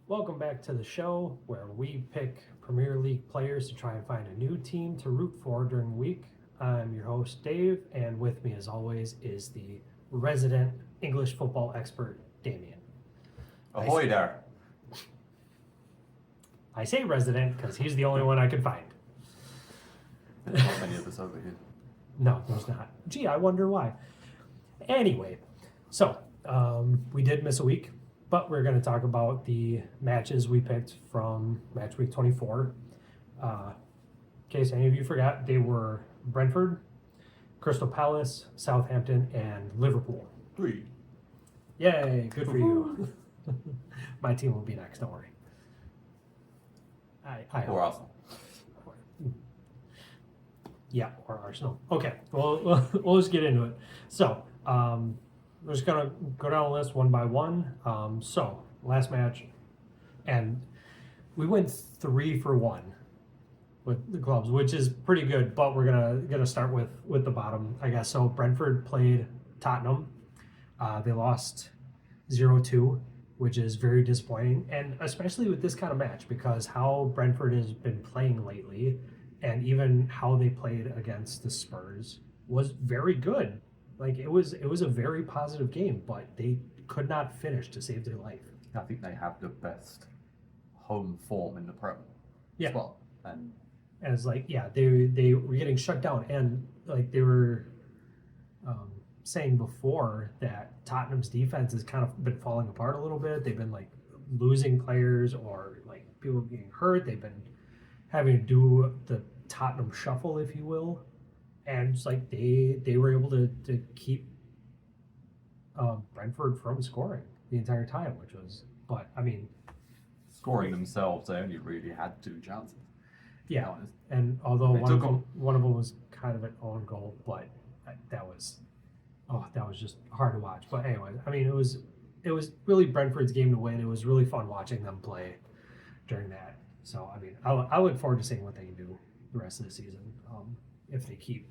Welcome back to the show where we pick Premier League players to try and find a new team to root for during the week. I'm your host, Dave, and with me, as always, is the resident English football expert, Damien. Ahoy there. I say resident because he's the only one I could find. There's not many of us over here. No, there's not. Gee, I wonder why. Anyway, so we did miss a week, but we're going to talk about the matches we picked from Matchweek 24. In case any of you forgot, they were Brentford, Crystal Palace, Southampton, and Liverpool. 3. Yay, good for you. My team will be next, don't worry. I Or Arsenal. Yeah, or Arsenal. Okay, well, we'll just get into it. So, we're just going to go down the list one by one. So, last match, and we went 3 for 1 with the clubs, which is pretty good, but we're gonna start with the bottom, I guess. So, Brentford played Tottenham. They lost 0-2, which is very disappointing, and especially with this kind of match, because how Brentford has been playing lately and even how they played against the Spurs was very good. Like it was a very positive game, but they could not finish to save their life. I think they have the best home form in the Prem Yeah. as well. And And it's like, yeah, they were getting shut down, and like they were saying before that Tottenham's defense has kind of been falling apart a little bit. They've been like losing players or like people getting hurt. They've been having to do the Tottenham shuffle, if you will, and it's like they were able to keep Brentford from scoring the entire time, which was, but I mean, scoring themselves, they only really had 2 chances. yeah. To be honest. And although They took 'em. one of them was kind of an own goal, but that was just hard to watch. But anyway, I mean, it was really Brentford's game to win. It was really fun watching them play during that. So I mean, I look forward to seeing what they can do the rest of the season, if they keep,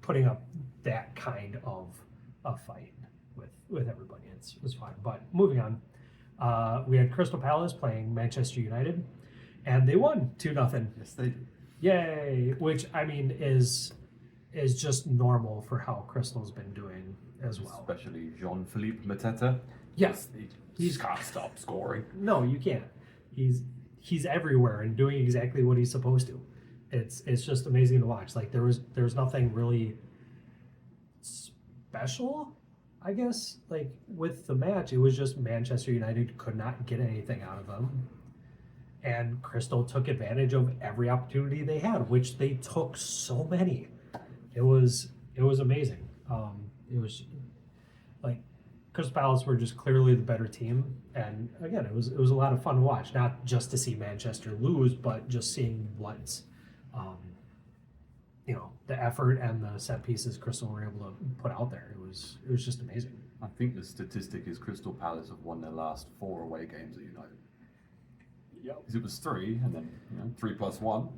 putting up that kind of a fight with everybody. It's fine. But moving on, we had Crystal Palace playing Manchester United, and they won 2-0. Yes, they did. Yay! Which I mean is just normal for how Crystal's been doing as well. Especially Jean-Philippe Mateta. Yes, He just can't stop scoring. no, you can't. He's everywhere and doing exactly what he's supposed to. It's just amazing to watch. Like there was nothing really special, I guess. Like with the match, it was just Manchester United could not get anything out of them. And Crystal took advantage of every opportunity they had, which they took so many. It was amazing. It was like Crystal Palace were just clearly the better team, and again, it was a lot of fun to watch. Not just to see Manchester lose, but just seeing what, the effort and the set pieces Crystal were able to put out there. It was just amazing. I think the statistic is Crystal Palace have won their last 4 away games at United. Yep. Because it was 3, and then 3 plus 1.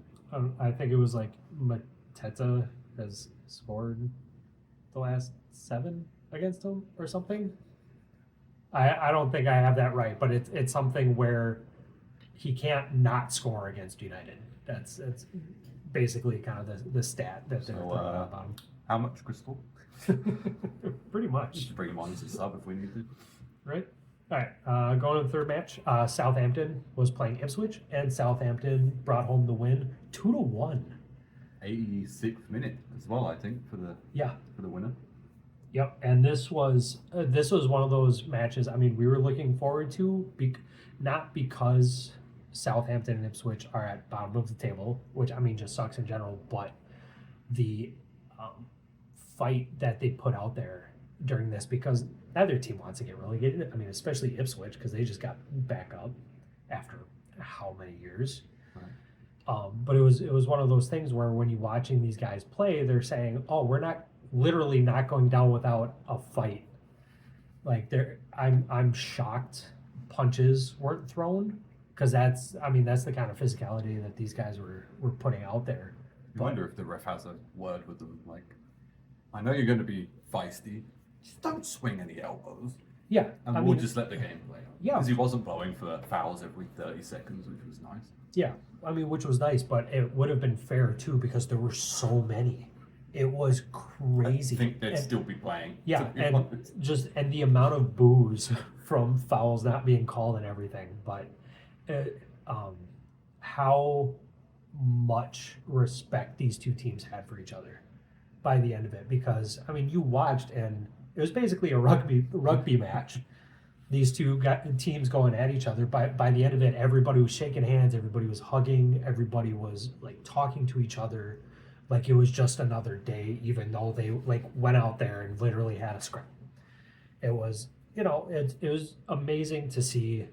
I think it was like Mateta has scored the last 7 against him or something. I don't think I have that right, but it's something where he can't not score against United. That's basically kind of the stat that they're throwing up on How much Crystal? him. Pretty much, Just bring him on as a sub if we need to. right? All right, going to the third match. Southampton was playing Ipswich, and Southampton brought home the win 2-1. 86th minute as well, I think, for the winner. Yep, and this was one of those matches. I mean, we were looking forward to, not because Southampton and Ipswich are at bottom of the table, which I mean just sucks in general, but the fight that they put out there during this, because neither team wants to get relegated. I mean, especially Ipswich, because they just got back up after how many years. Right. But it was one of those things where when you're watching these guys play, they're saying, "Oh, we're not literally not going down without a fight." Like I'm shocked punches weren't thrown, because that's the kind of physicality that these guys were putting out there. You wonder if the ref has a word with them, like, I know you're going to be feisty, just don't swing any elbows. Yeah, And I we'll mean, just let the game play out. Yeah. Because he wasn't blowing for fouls every 30 seconds, which was nice. yeah, I mean, which was nice, but it would have been fair too because there were so many. It was crazy. I think they'd And- still be playing. Yeah, to be and honest. and the amount of boos from fouls not being called and everything, but um, how much respect these two teams had for each other by the end of it. Because I mean, you watched and it was basically a rugby match. These two teams going at each other. By the end of it, everybody was shaking hands, everybody was hugging, everybody was like talking to each other, like it was just another day, even though they like went out there and literally had a scrum. It was, it was amazing to see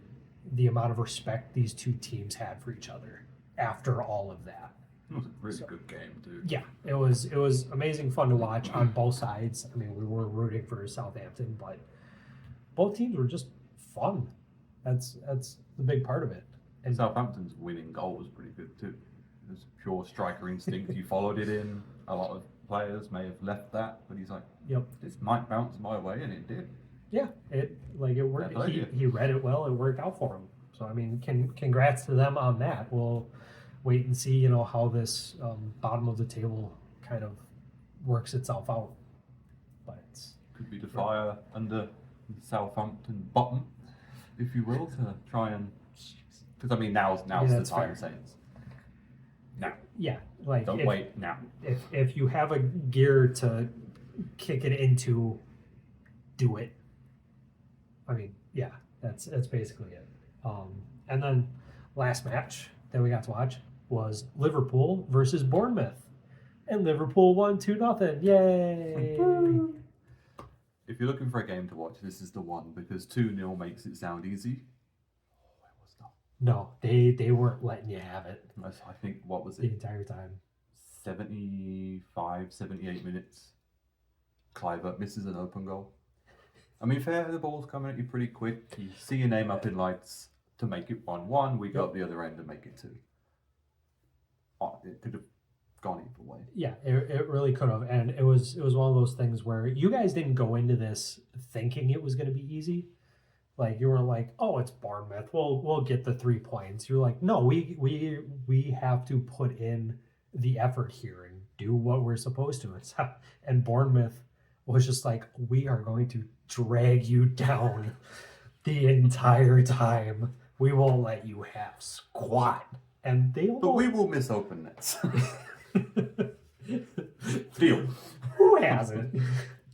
the amount of respect these two teams had for each other after all of that. It was a really good game, too. Yeah, it was amazing fun to watch on both sides. I mean, we were rooting for Southampton, but both teams were just fun. That's the big part of it. And Southampton's winning goal was pretty good, too. It was pure striker instinct. He followed it in. A lot of players may have left that, but he's like, Yep. this might bounce my way, and it did. Yeah, it worked. Yeah, He read it well. It worked out for him. So I mean, congrats to them on that. We'll wait and see, how this bottom of the table kind of works itself out. But Could be the fire under Southampton bottom, if you will, to try and. Because I mean, now's the that's time, fair. Saints. Now, yeah, like don't wait now. If you have a gear to kick it into, do it. I mean, yeah, that's basically it. And then last match that we got to watch was Liverpool versus Bournemouth, and Liverpool won 2-0. Yay! If you're looking for a game to watch, this is the one because 2-0 makes it sound easy. Oh, it was not. No, they weren't letting you have it I think, what was the it? entire time. 75, 78 minutes. Clivert misses an open goal. I mean, fair, the ball's coming at you pretty quick. You see your name up in lights to make it 1-1. We go up the other end and make it 2. Oh, it could have gone either way. Yeah, it really could have, and it was one of those things where you guys didn't go into this thinking it was going to be easy. Like you weren't like, oh, it's Bournemouth. We'll get the 3 points. You're like, no, we have to put in the effort here and do what we're supposed to. And Bournemouth was just like, we are going to drag you down the entire time. We won't let you have squat. And they But we will miss open nets. Deal. Who hasn't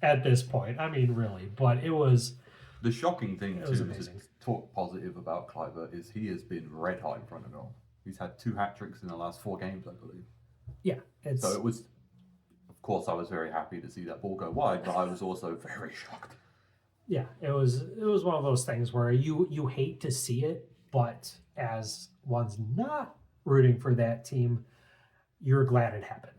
at this point? I mean, really. But it was. The shocking thing, too, amazing. to talk positive about Clivert is he has been red hot in front of goal. He's had 2 hat-tricks in the last 4 games, I believe. Yeah. So it was, of course, I was very happy to see that ball go wide, but I was also very shocked. Yeah, it was one of those things where you hate to see it, but as one's not rooting for that team, you're glad it happened.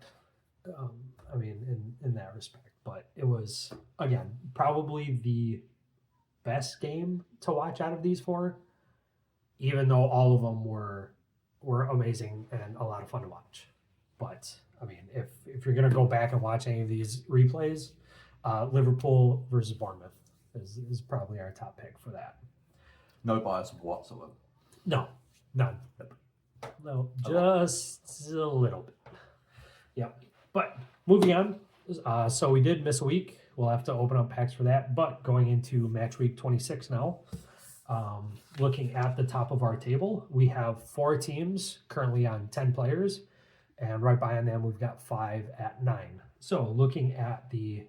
I mean, in that respect. But it was, again, probably the best game to watch out of these 4, even though all of them were amazing and a lot of fun to watch. But I mean, if you're gonna go back and watch any of these replays, Liverpool versus Bournemouth is probably our top pick for that. No bias whatsoever. No, none. No, just a little bit. Yep. But moving on. So we did miss a week. We'll have to open up packs for that. But going into Matchweek 26 now, looking at the top of our table, we have 4 teams currently on 10 players. And right behind them, we've got 5 at 9. So looking at the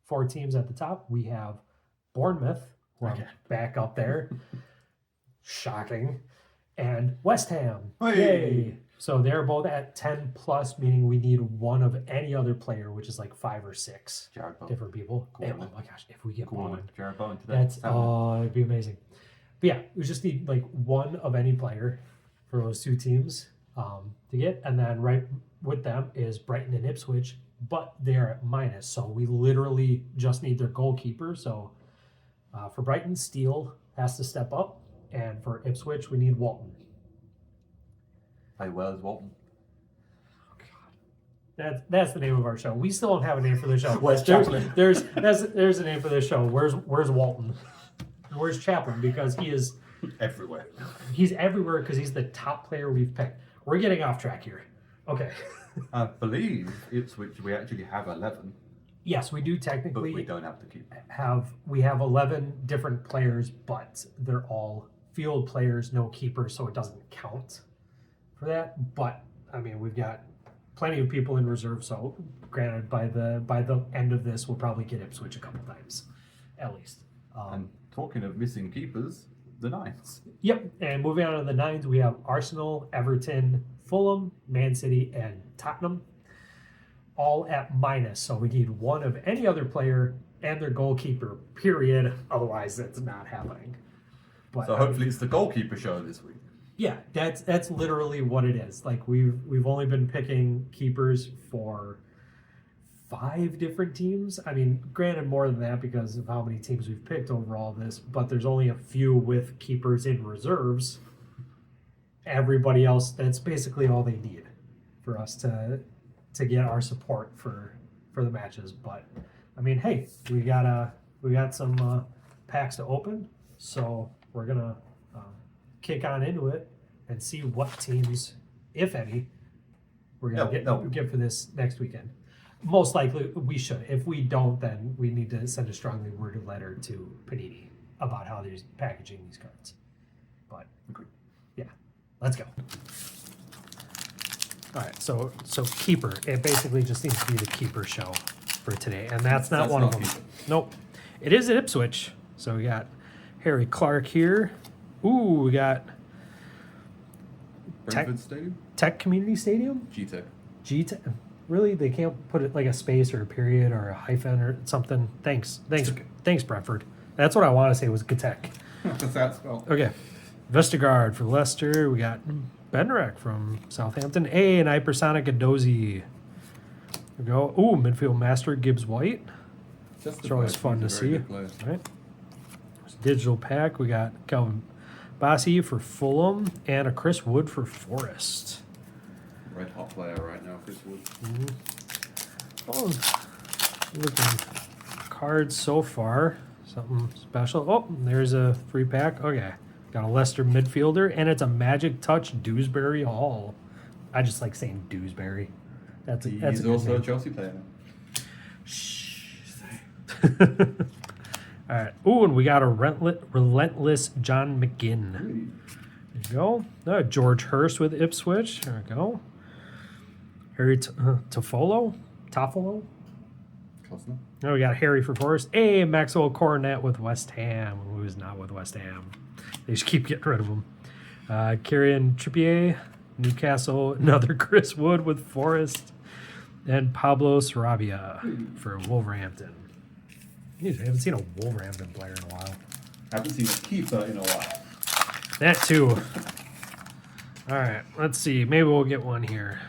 4 teams at the top, we have Bournemouth, who are back up there. Shocking. And West Ham. Hey. Yay. So they're both at 10 plus, meaning we need one of any other player, which is like 5 or 6 Jared Bowen. different people. Cool. And, oh my gosh, if we get Bowen, Jared Bowen today. that's it'd be amazing. But yeah, we just need like one of any player for those 2 teams to get, and then right with them is Brighton and Ipswich, but they're at minus, so we literally just need their goalkeeper. So for Brighton, Steele has to step up, and for Ipswich, we need Walton. Play well as Walton. Oh God, That's the name of our show. We still don't have a name for the show. Where's Chaplin? There's a name for the show. Where's Walton? Where's Chaplin? Because Everywhere. he's everywhere because he's the top player we've picked. We're getting off track here. Okay. I believe Ipswich, we actually have 11, Yes, we do but technically we don't have to keep it. we have 11 different players, but they're all field players, no keepers, so it doesn't count for that. But I mean, we've got plenty of people in reserve, so granted, by the end of this, we'll probably get Ipswich a couple times, at least. And talking of missing keepers, the Knights. Yep, and moving on to the nines, we have Arsenal, Everton, Fulham, Man City, and Tottenham, all at minus. So we need one of any other player and their goalkeeper, period. Otherwise, that's not happening. But So hopefully it's the goalkeeper show this week. yeah, that's literally what it is. Like we've only been picking keepers for 5 different teams. I mean, granted more than that because of how many teams we've picked over all this, but there's only a few with keepers in reserves. Everybody else, that's basically all they need for us to get our support for the matches. But I mean, hey, we got some packs to open, so we're gonna kick on into it and see what teams, if any, we're gonna get for this next weekend. Most likely we should. If we don't, then we need to send a strongly worded letter to Panini about how they're packaging these cards. But Agreed. yeah, let's go. All right, so keeper. It basically just needs to be the keeper show for today, and that's not one of them. keeper. Nope, it is at Ipswich. So we got Harry Clark here. Ooh, we got Brentford Stadium? Tech Community Stadium. G-Tech. G-Tech. Really, they can't put it like a space or a period or a hyphen or something. Thanks, Brentford. That's what I want to say was G-Tech. What's that spell? Okay, Vestergaard for Leicester. We got Benrek from Southampton. And Hypersonic Adozi. There we go. Ooh, midfield master Gibbs White. It's always fun to see. Right. Digital pack. We got Calvin Bassey for Fulham and a Chris Wood for Forest. Red hot player right now, Chris Wood. Oh, looking cards so far. Something special. Oh, there's a free pack. Okay. Got a Leicester midfielder, and it's a Magic Touch Dewsbury Hall. I just like saying Dewsbury. That's He's a good also name. a Chelsea player now. Shh. All right. Ooh, and we got a relentless John McGinn. There you go. George Hurst with Ipswich. There we go. Harry Toffolo. Close enough. Now we got Harry for Forest. Hey, Maxwell Coronet with West Ham. Who's not with West Ham? They just keep getting rid of him. Kieran Trippier, Newcastle. Another Chris Wood with Forest. And Pablo Sarabia for Wolverhampton. I haven't seen a Wolverhampton player in a while. Haven't seen a keeper in a while. That too. All right, let's see. Maybe we'll get one here.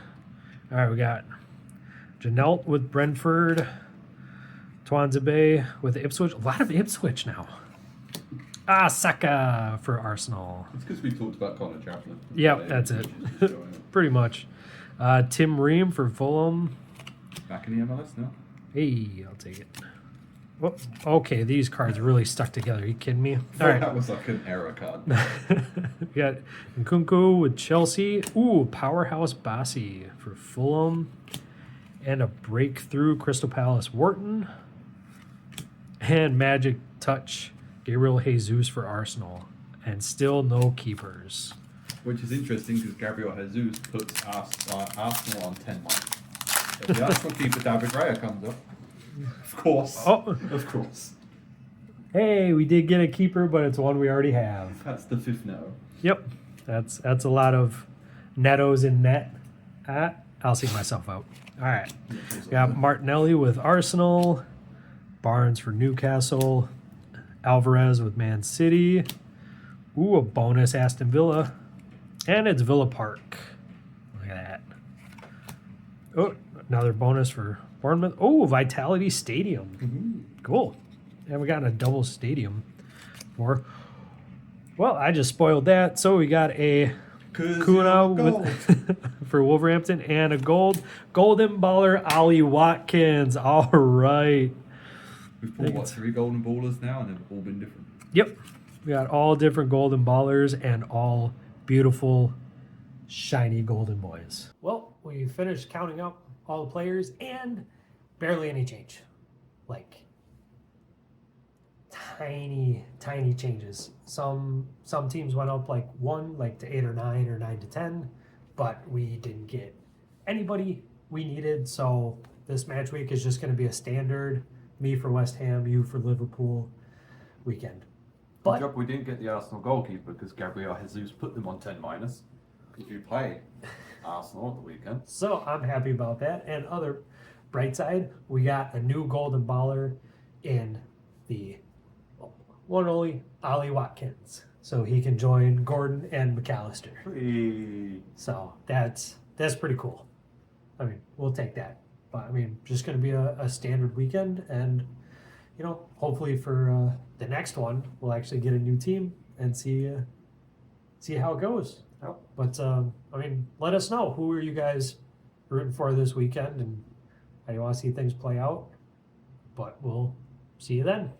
All right, we got Janelt with Brentford. Twanzebe with Ipswich. A lot of Ipswich now. Saka for Arsenal. It's because we talked about Connor Chaplin. Yep, that's it. Pretty much. Tim Ream for Fulham. Back in the MLS now? Hey, I'll take it. Oh, okay, these cards really stuck together. Are you kidding me? All right. That was like an error card. We got Nkunku with Chelsea. Ooh, Powerhouse Bassi for Fulham. And a breakthrough Crystal Palace Wharton. And Magic Touch Gabriel Jesus for Arsenal. And still no keepers. Which is interesting because Gabriel Jesus puts Arsenal on 10 points. If the Arsenal keeper David Raya comes up, of course. Oh. Of course. Hey, we did get a keeper, but it's one we already have. That's the 5th no. Yep. That's a lot of nettos in net. I'll see myself out. All right. Got Martinelli with Arsenal. Barnes for Newcastle. Alvarez with Man City. Ooh, a bonus Aston Villa. And it's Villa Park. Look at that. Oh, another bonus for Bournemouth. Oh, Vitality Stadium. Mm-hmm. Cool. And we got a double stadium for. Well, I just spoiled that. So we got a Kuna with, for Wolverhampton, and a golden baller, Ollie Watkins. All right. We've pulled what, 3 golden ballers now, and they've all been different. Yep. We got all different golden ballers and all beautiful, shiny golden boys. Well, we finished counting up all the players and barely any change. Like tiny changes. Some teams went up like 1, like to 8 or 9 or 9 to 10, but we didn't get anybody we needed. So this match week is just going to be a standard me for West Ham, you for Liverpool weekend. Good job we didn't get the Arsenal goalkeeper because Gabriel Jesus put them on 10 minus. If you play Arsenal at the weekend. So I'm happy about that. And other bright side, we got a new golden baller in the one only Ollie Watkins. So he can join Gordon and McAllister. Hey. So that's pretty cool. I mean, we'll take that. But I mean, just going to be a standard weekend, and hopefully for the next one, we'll actually get a new team and see how it goes. Yep. But I mean, let us know, who are you guys rooting for this weekend, and how you want to see things play out. But we'll see you then.